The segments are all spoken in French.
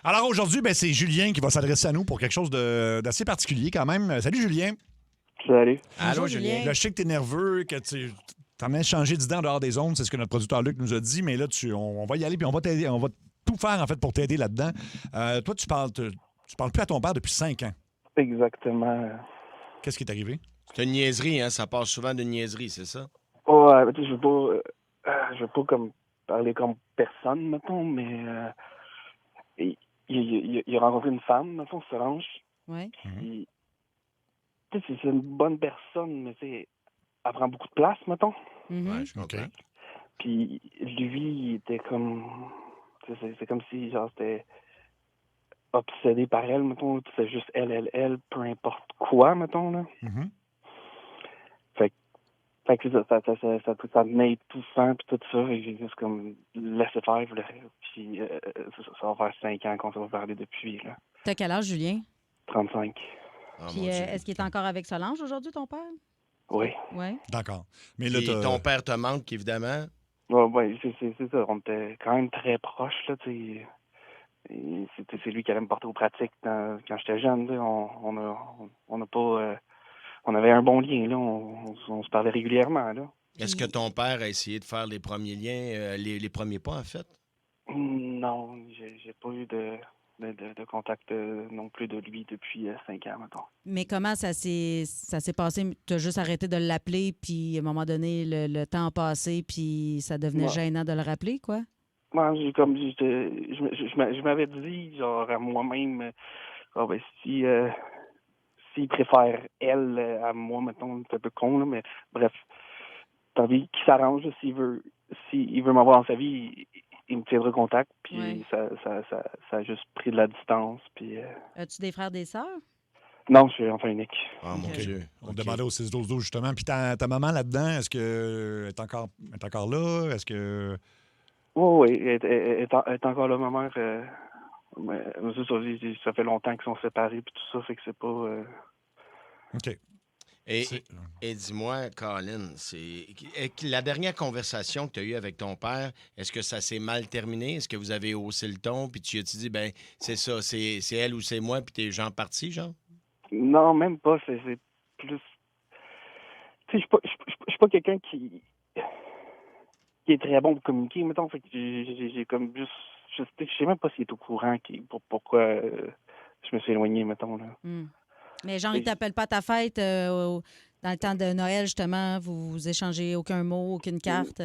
Alors aujourd'hui, c'est Julien qui va s'adresser à nous pour quelque chose d'assez particulier quand même. Salut Julien. Salut. Allô, Julien. Là, je sais que tu es nerveux, que tu t'en as changé d'idée en dehors des ondes, c'est ce que notre producteur Luc nous a dit, mais là, on va y aller puis on va t'aider. On va tout faire en fait pour t'aider là-dedans. Toi, tu parles plus à ton père depuis 5 ans. Exactement. Qu'est-ce qui est arrivé? C'est une niaiserie, hein? Ça passe souvent d'une niaiserie, c'est ça? Ouais, je veux pas comme parler comme personne, mettons, mais il a rencontré une femme, mettons, Solange. Oui. Puis, tu sais, c'est une bonne personne, mais tu sais, elle prend beaucoup de place, mettons. Ouais, je comprends. OK. Puis lui, il était comme... C'est comme si, genre, c'était obsédé par elle, mettons. C'est juste elle, peu importe quoi, mettons, là. Mhm. Fait que ça venait étouffant puis tout ça. Et j'ai juste comme laissé faire. Puis ça va faire 5 ans qu'on s'est pas parlé depuis, là. T'as quel âge, Julien? 35. Ah, Puis mon Dieu. est-ce qu'il est encore avec Solange aujourd'hui, ton père? Oui. Oui. D'accord. Mais là, Puis ton père te manque, évidemment. Ouais, c'est ça. On était quand même très proches, là, tu sais. Et c'est lui qui allait me porter aux pratiques quand j'étais jeune, là. On n'a pas... on avait un bon lien, là. On se parlait régulièrement, là. Est-ce que ton père a essayé de faire les premiers liens, les premiers pas, en fait? Non, j'ai pas eu de contact non plus de lui depuis 5 ans, mettons. Mais comment ça s'est passé? Tu as juste arrêté de l'appeler, puis à un moment donné, le temps a passé, puis ça devenait Ouais. gênant de le rappeler, quoi? Moi, je m'avais dit, genre, à moi-même, s'il préfère elle à moi, mettons, c'est un peu con, là, mais bref, t'as envie qu'il s'arrange, s'il veut m'avoir dans sa vie, il me tiendra contact, puis Ouais. ça a juste pris de la distance, puis... As-tu des frères, des sœurs? Non, je suis enfant unique. Oh, mon OK. Dieu. on OK. demandait au 6-12-12 justement. Puis ta maman là-dedans, est-ce qu'elle est encore là? Est-ce que... Oui, elle est encore là, ma mère. Mais c'est ça, ça fait longtemps qu'ils sont séparés, puis tout ça, fait que c'est pas... OK. Et, C'est- et dis-moi, Colin, la dernière conversation que tu as eue avec ton père, est-ce que ça s'est mal terminé? Est-ce que vous avez haussé le ton? Puis tu as dit, ben c'est ça, c'est elle ou c'est moi, puis t'es genre parti, genre? Non, même pas, c'est plus... Tu sais, je suis pas quelqu'un qui est très bon pour communiquer, mettons, fait que j'ai comme juste... Je sais même pas s'il est au courant pourquoi je me suis éloigné, mettons, là. Hmm. Mais genre, il Et- t'appelle pas à ta fête dans le temps de Noël, justement, vous échangez aucun mot, aucune carte?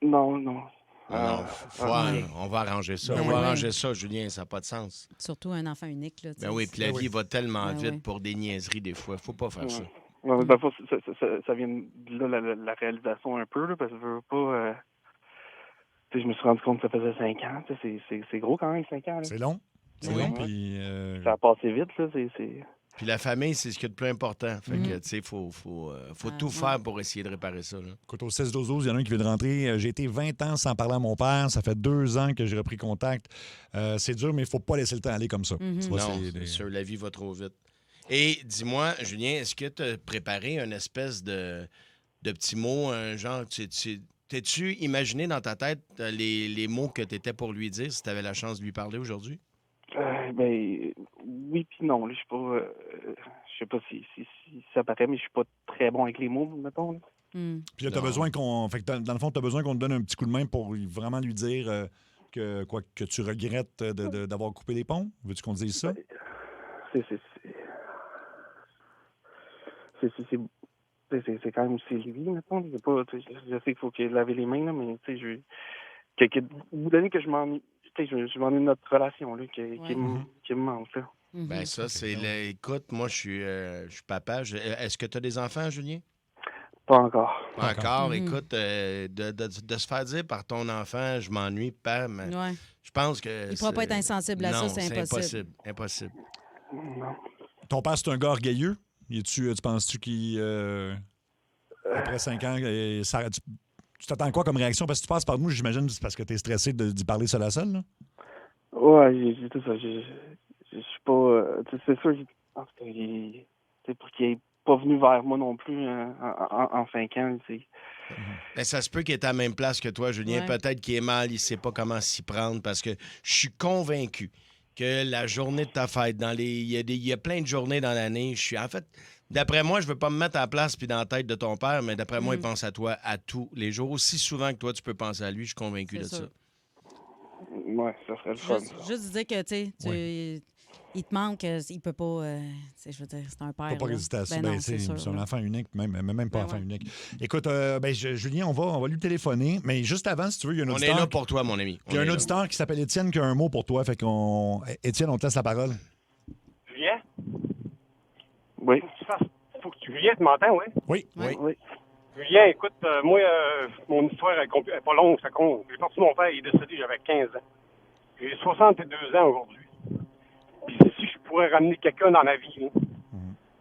Non. Non, Ouais. on va arranger ça. Ben On oui. va Ouais. arranger ça, Julien, ça n'a pas de sens. Surtout un enfant unique, là. tu Ben sais, oui, puis la Ben vie oui. va tellement Ben vite oui. pour des niaiseries des fois. Faut pas faire ça. Ouais, dans le fond, ça vient de là, la réalisation un peu, là, parce que je veux pas... tu sais, je me suis rendu compte que ça faisait 5 ans. Tu sais, c'est gros quand même, 5 ans, là. C'est long. C'est Ben long, oui. puis... Ça a passé vite, là. Puis la famille, c'est ce qui est le plus important. Fait que, Mhm. tu sais, faut tout Ouais. faire pour essayer de réparer ça, là. Écoute, au 16-12-12, il y en a un qui vient de rentrer. J'ai été 20 ans sans parler à mon père. Ça fait 2 ans que j'ai repris contact. C'est dur, mais il ne faut pas laisser le temps aller comme ça. Mhm. Tu vois, Non, c'est sûr, la vie va trop vite. Et dis-moi, Julien, est-ce que tu as préparé une espèce de petit mot, un genre, t'es-tu imaginé dans ta tête les mots que tu étais pour lui dire si tu avais la chance de lui parler aujourd'hui? Ben, oui puis non. Là, je suis pas... je sais pas si ça paraît, mais je suis pas très bon avec les mots, mettons, là. Hmm. Puis là, tu as Non. besoin qu'on. Fait que dans le fond, tu as besoin qu'on te donne un petit coup de main pour vraiment lui dire que tu regrettes d'avoir coupé les ponts. Veux-tu qu'on te dise ça? C'est quand même c'est lui, mettons. C'est pas, tu sais, je sais qu'il faut qu'il lave les mains, là, mais tu sais, au bout d'année que je m'ennuie, tu sais, je m'ennuie de notre relation, là, qui me manque, là. Mhm. Ben ça, écoute, moi, je suis papa. Est-ce que tu as des enfants, Julien? Pas encore. Pas Encore. encore. Mhm. Écoute, de se faire dire par ton enfant, je m'ennuie, papa, mais Ouais. je pense que... Il ne pourra pas être insensible à ça, Non, c'est impossible. Impossible. Non. Ton père, c'est un gars orgueilleux. Tu penses-tu qu'il. Après 5 ans, tu t'attends quoi comme réaction? Parce que tu passes par nous, j'imagine, c'est parce que tu es stressé d'y parler seul à seul, là? Ouais, j'ai tout ça. Je suis pas... tu sais, c'est sûr, en tout cas, pour qu'il est pas venu vers moi non plus en 5 ans, c'est... Ben, ça se peut qu'il est à la même place que toi, Julien. Ouais. Peut-être qu'il est mal, il ne sait pas comment s'y prendre parce que je suis convaincu que la journée de ta fête. Il y a plein de journées dans l'année. En fait, d'après moi, je veux pas me mettre à la place puis dans la tête de ton père, mais d'après moi, il pense à toi à tous les jours. Aussi souvent que toi, tu peux penser à lui. Je suis convaincu de C'est ça. sûr. Ouais, ça serait le fun. Juste dire que, tu sais, il te manque, il peut pas. Je veux dire, c'est un père. Faut pas là. résister à ça. Ben Ben, non, c'est sûr. c'est un là. enfant unique, même pas Ben enfant ouais. unique. Écoute, Julien, on va lui téléphoner, mais juste avant, si tu veux, il y a un On est auditeur. là pour toi, mon ami. Il y a On un est là. auditeur qui s'appelle Étienne qui a un mot pour toi. Fait qu'on. Étienne, on te laisse la parole. Julien? Oui, Julien, tu m'entends, oui? Oui. Oui. oui. Julien, écoute, moi, mon histoire est pas longue, ça compte. J'ai parti mon père, il est décédé, j'avais 15 ans. J'ai 62 ans aujourd'hui. Puis si je pourrais ramener quelqu'un dans ma vie, là,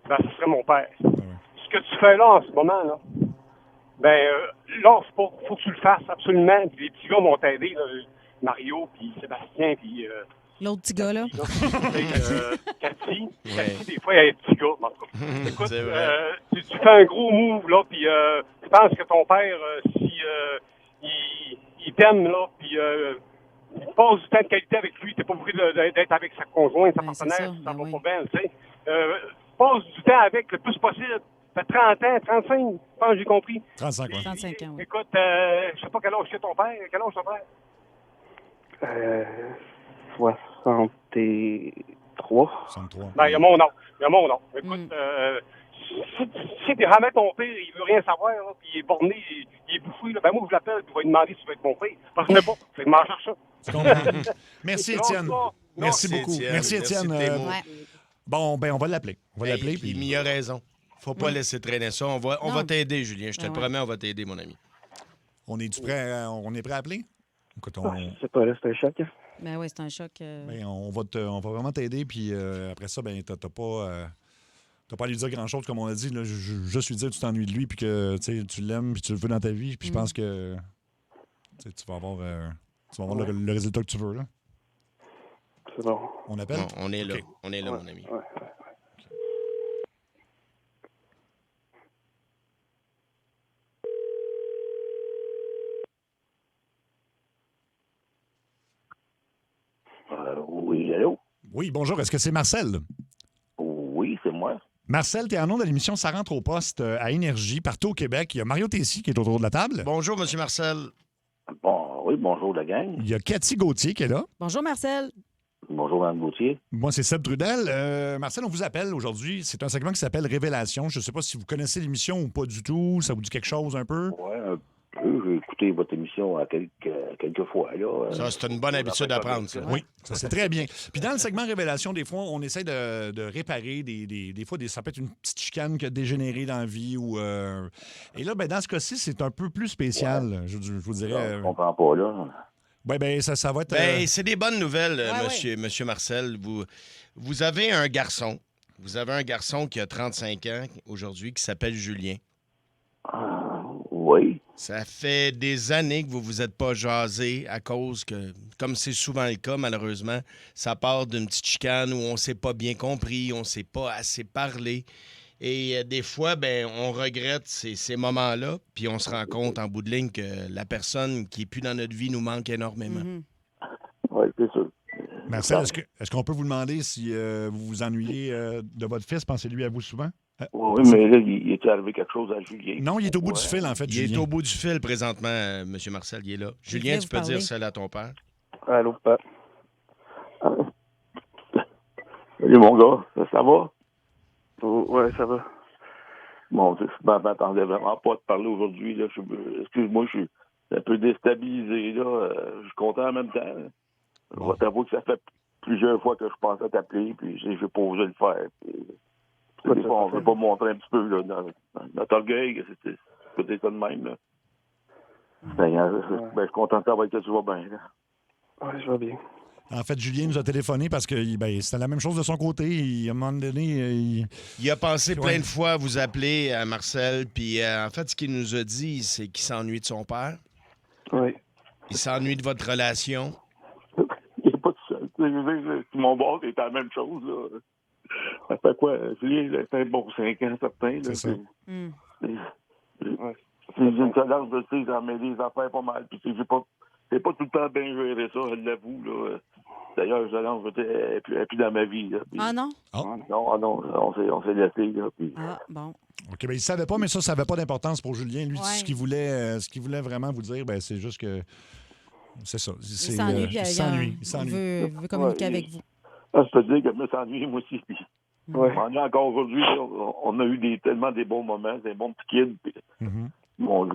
ben, ce serait mon père. Ce que tu fais là en ce moment, là, ben, lâche pas. Faut que tu le fasses absolument. Puis les petits gars m'ont aidé, là, Mario, puis Sébastien, puis L'autre petit gars, là. Cathy, Ouais. des fois, elle est petit gars. En tout cas. Écoute, C'est vrai. tu fais un gros move, là, puis tu penses que ton père, si il t'aime, là, puis il passe du temps de qualité avec lui, t'es pas obligé d'être avec sa conjointe, sa Ben, c'est partenaire, ça, si ça ben va oui. pas bien, tu sais. Passe du temps avec le plus possible. Ça fait 30 ans, 35, je pense que j'ai compris. 35 ans. 35 ans, oui. Écoute, je sais pas quel âge c'est ton père. Quel âge ton père? 63. 63. Ben, il y a mon nom. Écoute, Mm. si jamais ton père, il veut rien savoir, là, puis il est borné, il est bouffé, là, ben moi, je l'appelle, puis je vais lui demander s'il veut être mon père. Parce que je ne sais pas. Fait que m'en cherche ça. Tu comprends? Merci, Non, Étienne. non, Merci Merci, beaucoup. Étienne. Merci, Étienne. Merci de tes mots. Ouais. Bon, ben, on va l'appeler. On va l'appeler. Puis, Puis il a raison. Faut pas laisser traîner ça. On va Non. t'aider, Julien. Je te Ben le ouais. promets, on va t'aider, mon ami. on est prêt à appeler? Écoute, C'est pas là, c'est un choc. Hein. Ben oui, c'est un choc. ben, on va vraiment t'aider. Puis après ça, ben, t'as pas à lui dire grand-chose, comme on a dit. Là, juste lui dire que tu t'ennuies de lui, puis que tu l'aimes, puis tu le veux dans ta vie. Puis je pense que tu vas avoir, le résultat que tu veux. Là. C'est bon. On appelle? Bon, on est là. OK. On est là, mon ami. Ouais. Oui, allô? Oui, bonjour. Est-ce que c'est Marcel? Oui, c'est moi. Marcel, tu es en nom de l'émission Ça rentre au poste à Énergie, partout au Québec. Il y a Mario Tessier qui est autour de la table. Bonjour, M. Marcel. Bon, oui, bonjour la gang. Il y a Cathy Gauthier qui est là. Bonjour, Marcel. Bonjour, Mme Gauthier. Moi, c'est Seb Trudel. Marcel, on vous appelle aujourd'hui. C'est un segment qui s'appelle Révélation. Je ne sais pas si vous connaissez l'émission ou pas du tout. Ça vous dit quelque chose un peu? Oui, un peu. J'ai écouté votre émission à quelques fois. Là. Ça, c'est une bonne habitude à prendre, ça. Oui, ça c'est très bien. Puis dans le segment Révélation, des fois, on essaie de réparer des fois, ça peut être une petite chicane qui a dégénéré dans la vie. Et là, ben, dans ce cas-ci, c'est un peu plus spécial. Je vous Je dirais. comprends pas, là. Ben, ça va être. Ben, c'est des bonnes nouvelles, Ouais, monsieur Marcel. Vous avez un garçon. Vous avez un garçon qui a 35 ans aujourd'hui qui s'appelle Julien. Oui. Ça fait des années que vous vous êtes pas jasé à cause que, comme c'est souvent le cas, malheureusement, ça part d'une petite chicane où on s'est pas bien compris, on s'est pas assez parlé. Et des fois, ben, on regrette ces moments-là, puis on se rend compte en bout de ligne que la personne qui est plus dans notre vie nous manque énormément. Mhm. Oui, c'est sûr. Marcel, est-ce qu'on peut vous demander si vous vous ennuyez de votre fils? Pensez-lui à vous souvent? Oui, mais là, il est arrivé quelque chose à Julien. Non, il est au bout du fil, en fait, Il est Julien. au bout du fil présentement, M. Marcel, il est là. Julien, voulait tu vous peux parler. dire celle à ton père? Allô, papa. Salut, mon gars. Ça va? Oh, ouais, ça va. Bon, je m'attendais vraiment pas à te parler aujourd'hui. Là. Excuse-moi, je suis un peu déstabilisé. Là. Je suis content en même temps. Je vais t'avouer que ça fait plusieurs fois que je pensais t'appeler, puis j'ai pas osé le faire. Des fois, on veut pas montrer un petit peu là, notre orgueil, c'est peut-être ça de même. Là. Je suis content de savoir que tu vas bien. Là. Ouais, je vais bien. En fait, Julien nous a téléphoné parce que c'était la même chose de son côté. À un moment donné, Il a pensé Ouais. plein de fois à vous appeler, à Marcel, puis en fait, ce qu'il nous a dit, c'est qu'il s'ennuie de son père. Oui. Il s'ennuie de votre relation. Il n'est pas tout seul. Mon boss est la même chose. Là. Ça fait quoi? Julien, ça fait bon 5 ans, certain. C'est ça. Mm. J'ai une tendance de, tu sais, d'en mêler les affaires pas mal. Puis c'est pas tout le temps bien géré ça, je l'avoue. Là. D'ailleurs, Solange, elle est plus dans ma vie. Là, puis- Ah non? Non, on s'est laissé. Là, puis... Ah, bon. OK, ben il ne savait pas, mais ça n'avait pas d'importance pour Julien. Lui, Ouais. ce qu'il voulait vraiment vous dire, ben, c'est juste que. C'est ça. Il s'ennuie, puis il s'ennuie. il veut communiquer avec vous. Je peux te dire que je me suis ennuyé, moi aussi. Puis, Ouais. encore aujourd'hui, on a eu tellement des bons moments, des bons petits kids. Puis, Mhm. bon,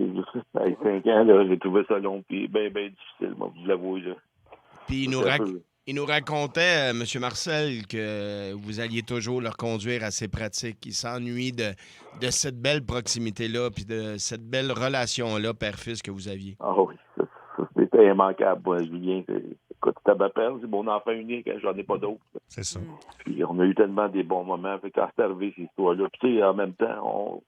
avec 5 ans, là, j'ai trouvé ça long, puis bien difficile, moi, vous l'avouez. Là. Puis il nous racontait, M. Marcel, que vous alliez toujours le reconduire à ses pratiques. Il s'ennuie de cette belle proximité-là, puis de cette belle relation-là, père-fils, que vous aviez. Ah oui, ça, c'était immanquable, moi, Julien. Écoute, t'as ma père, c'est mon enfant unique, hein, j'en ai pas d'autres. C'est ça. Puis on a eu tellement des bons moments. Fait quand c'est arrivé, cette histoire-là, puis tu sais, en même temps,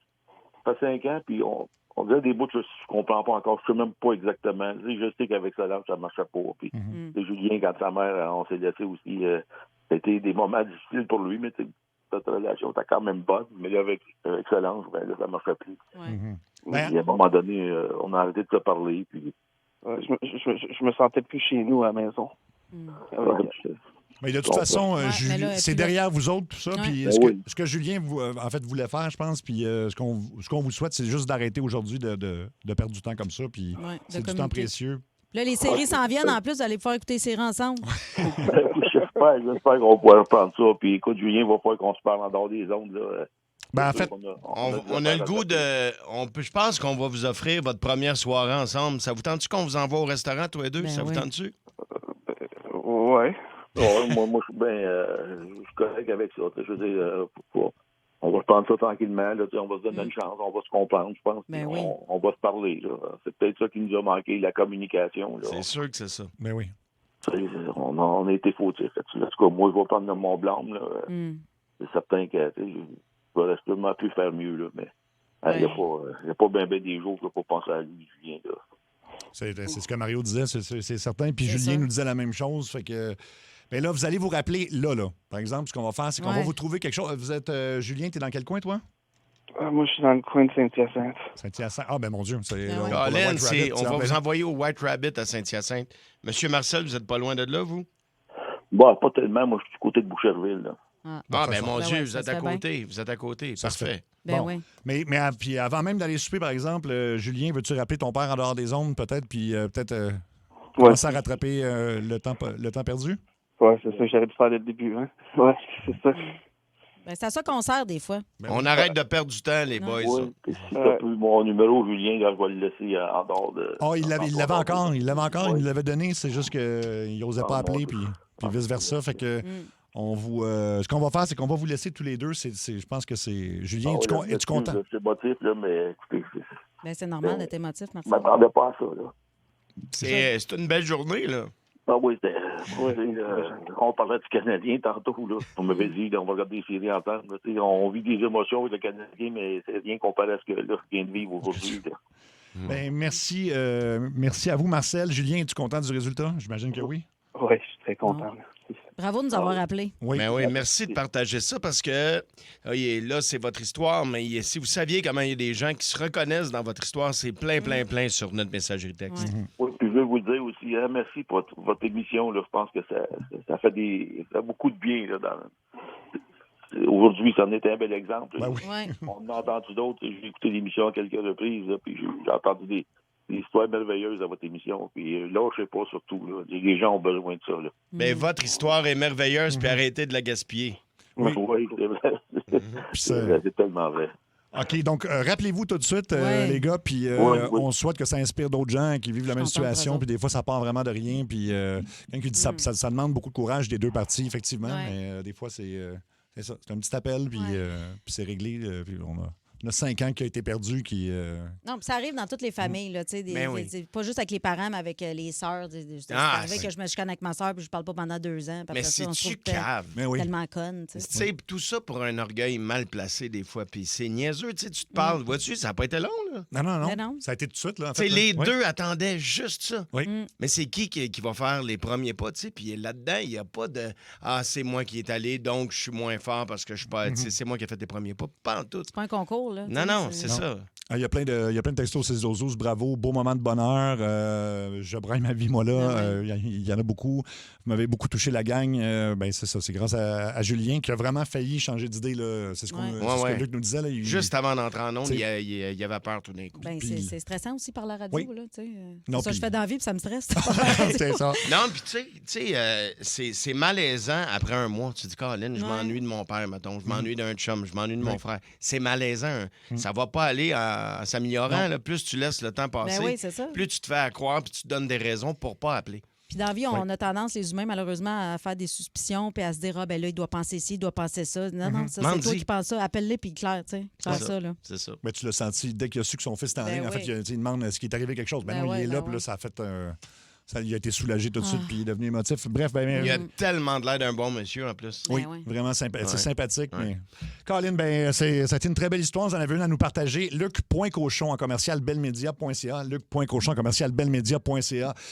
ça fait 5 ans, puis on dirait des bouts que je comprends pas encore. Je sais même pas exactement. Tu sais, je sais qu'avec Solange, ça marchait pas. Puis Julien, quand sa mère, on s'est laissé aussi, c'était des moments difficiles pour lui, mais tu sais, notre relation était quand même bonne. Mais là, avec Solange, ben là, ça marchait plus. Ouais. Mhm. Puis, Ben, à un moment donné, on a arrêté de se parler. Puis, Ouais, je me sentais plus chez nous à la maison. ouais, mais de toute Donc, façon, ouais, mais là, c'est puis là- derrière vous autres, tout ça. Ouais. Puis Ben ce que, oui. ce que Julien en fait, voulait faire, je pense, puis ce qu'on vous souhaite, c'est juste d'arrêter aujourd'hui de perdre du temps comme ça. Puis Ouais, de c'est du temps communiquer. précieux. Là, les séries s'en viennent en plus, vous allez pouvoir écouter les séries ensemble. J'espère qu'on va pouvoir reprendre ça. Puis écoute, Julien, va falloir qu'on se parle en dehors des ondes. Là. Ben, en fait, On a le goût de... je pense qu'on va vous offrir votre première soirée ensemble. Ça vous tente-tu qu'on vous envoie au restaurant, tous les deux? Ben Ça vous oui. tente-tu? Ouais. Ouais, moi, je suis bien je suis correct avec ça. Je veux dire, on va se prendre ça tranquillement. Là, on va se donner une chance. On va se comprendre, je pense. Ben puis oui. on va se parler. Là. C'est peut-être ça qui nous a manqué, la communication. Là. C'est sûr que c'est ça. ben oui. Tu sais, on a été fautifs. En tout cas, moi, je vais prendre mon blâme. Là. Mm. C'est certain que tu sais, je vais sûrement plus faire mieux. Là, mais il n'y a pas bien des jours pour penser à lui, Julien. Là. C'est ce que Mario disait, c'est certain. Puis C'est Julien ça. nous disait la même chose. Fait que. Ben là, vous allez vous rappeler là. Par exemple, ce qu'on va faire, c'est qu'on va Ouais. vous trouver quelque chose. Vous êtes Julien, t'es dans quel coin, toi? Moi, je suis dans le coin de Saint-Hyacinthe. Saint-Hyacinthe. Ah, ben mon Dieu. C'est, Ben ouais. pour le Colin, White Rabbit, on va ben vous là. envoyer au White Rabbit à Saint-Hyacinthe. Monsieur Marcel, vous êtes pas loin de là, vous? Bon, pas tellement. Moi, je suis du côté de Boucherville. Là. Ah. Ah, ça ben se mon fait. Dieu, Ben ouais, vous ça êtes se à fait bien. côté. Vous êtes à côté. Ça se fait. Parfait. Ben Bon. oui. Mais puis avant même d'aller souper, par exemple, Julien, veux-tu rappeler ton père en dehors des ondes, peut-être, puis peut-être Ouais. commencer à rattraper le temps perdu? Ouais, c'est ça que j'aurais dû faire dès le début. Hein? Ouais, c'est ça. Ben, c'est à ça qu'on sert des fois. Ben On oui. arrête de perdre du temps, les Non. boys. Oui, puis si t'as plus mon numéro, Julien, là, je vais le laisser en dehors de. Ah, il l'avait encore. Il Ouais. nous l'avait donné. C'est juste qu'il n'osait pas Ah, appeler, bon. puis vice-versa. Fait que on vous, ce qu'on va faire, c'est qu'on va vous laisser tous les deux. Je pense que c'est. Julien, es-tu content? C'est motif, là, mais écoutez, Ben, c'est normal d'être émotif, je Marcel. m'attendais pas à ça, là. C'est une belle journée, là. Ah oui, on parlait du Canadien tantôt, là. On m'avait dit, là, on va regarder des séries ensemble. Là, tu sais, on vit des émotions avec le Canadien, mais c'est rien comparé à ce que là, je viens de vivre aujourd'hui. Là. Ben, merci à vous, Marcel. Julien, es-tu content du résultat? J'imagine que oui. Ouais, je suis très content. Merci. Bravo de nous avoir appelés. Oui. Ben oui, merci de partager ça parce que là, c'est votre histoire, mais si vous saviez comment il y a des gens qui se reconnaissent dans votre histoire, c'est plein sur notre messagerie texte. Ouais. Oui, puis je veux vous dire aussi, hein, merci pour votre émission. Là. Je pense que ça fait beaucoup de bien. Là, aujourd'hui, ça en est un bel exemple. Ben oui. Ouais. On en a entendu d'autres. J'ai écouté l'émission à quelques reprises, là, puis j'ai entendu des histoires merveilleuses à votre émission. Puis là, je sais pas, surtout. Là, les gens ont besoin de ça. Là. Ben, votre histoire est merveilleuse, puis arrêtez de la gaspiller. Oui. Oui, c'est vrai. Puis ça- C'est tellement vrai. OK, donc rappelez-vous tout de suite, Ouais. les gars, puis Oui. on souhaite que ça inspire d'autres gens qui vivent la même Je suis contente situation, pour puis des fois, ça part vraiment de rien, puis quelqu'un qui dit ça demande beaucoup de courage des deux parties, effectivement, Ouais. mais des fois, c'est ça. C'est un petit appel, puis Ouais. puis c'est réglé, puis on a 5 ans qui a été perdu, qui... Non, puis ça arrive dans toutes les familles, là, tu sais, Ben oui. pas juste avec les parents, mais avec les sœurs. C'est Ah, arrivé c'est- que je me chicane avec ma sœur puis je parle pas pendant 2 ans. puis Mais après ça, on se c'est-tu trouve cave? Mais oui. tellement conne, tu sais. Tu sais, tout ça pour un orgueil mal placé des fois, puis c'est niaiseux, tu sais, tu te parles, vois-tu, ça n'a pas été long, là. Non. Mais non. Ça a été tout de suite, là. en Tu sais, fait, les là. Oui. deux attendaient juste ça. Oui. Mais c'est qui va faire les premiers pas, tu sais? Puis là-dedans, il n'y a pas de « Ah, c'est moi qui est allé, donc je suis moins fort parce que je suis pas... tu sais, c'est moi qui ai fait les premiers pas. » Pas en tout. C'est pas un concours, là. Non, tu sais, non, c'est ça. Il y a plein de textos sur les Zozos. Bravo, beau moment de bonheur. Je braille ma vie, moi, là. Il y en a beaucoup. Vous m'avez beaucoup touché, la gang. C'est ça. C'est grâce à Julien qui a vraiment failli changer d'idée. Là. C'est ce que Luc nous disait. Là. Juste avant d'entrer en onde, il y avait peur tout d'un coup. C'est stressant aussi par la radio. Oui. Là, Non, ça, je fais dans la vie puis ça me stresse. c'est ça. Non, puis tu sais, c'est malaisant après un mois. Tu dis, Colin, je m'ennuie de mon père, mettons. Je m'ennuie d'un chum. Je m'ennuie de mon frère. C'est malaisant. Ça va pas aller en s'améliorant. Là. Plus tu laisses le temps passer, c'est ça. plus tu te fais croire puis tu te donnes des raisons pour pas appeler. Puis dans la vie, on a tendance, les humains, malheureusement, à faire des suspicions puis à se dire, là, il doit penser ci, il doit penser ça. Non, ça, c'est toi qui penses ça. Appelle-les puis claire, tu sais. Claire ça, là. C'est ça. Mais tu l'as senti dès qu'il a su que son fils était en ligne. En fait, il demande est-ce qu'il est arrivé quelque chose. Il est là, puis là, ça a fait il a été soulagé tout de suite, puis il est devenu émotif. Bref, il a tellement de l'air d'un bon monsieur, en plus. Oui, vraiment c'est sympathique. Mais... Colin, ça a été une très belle histoire. Vous en avez une à nous partager. Luc.cochon en commercial belmedia.ca. Luc.cochon en commercial belmedia.ca.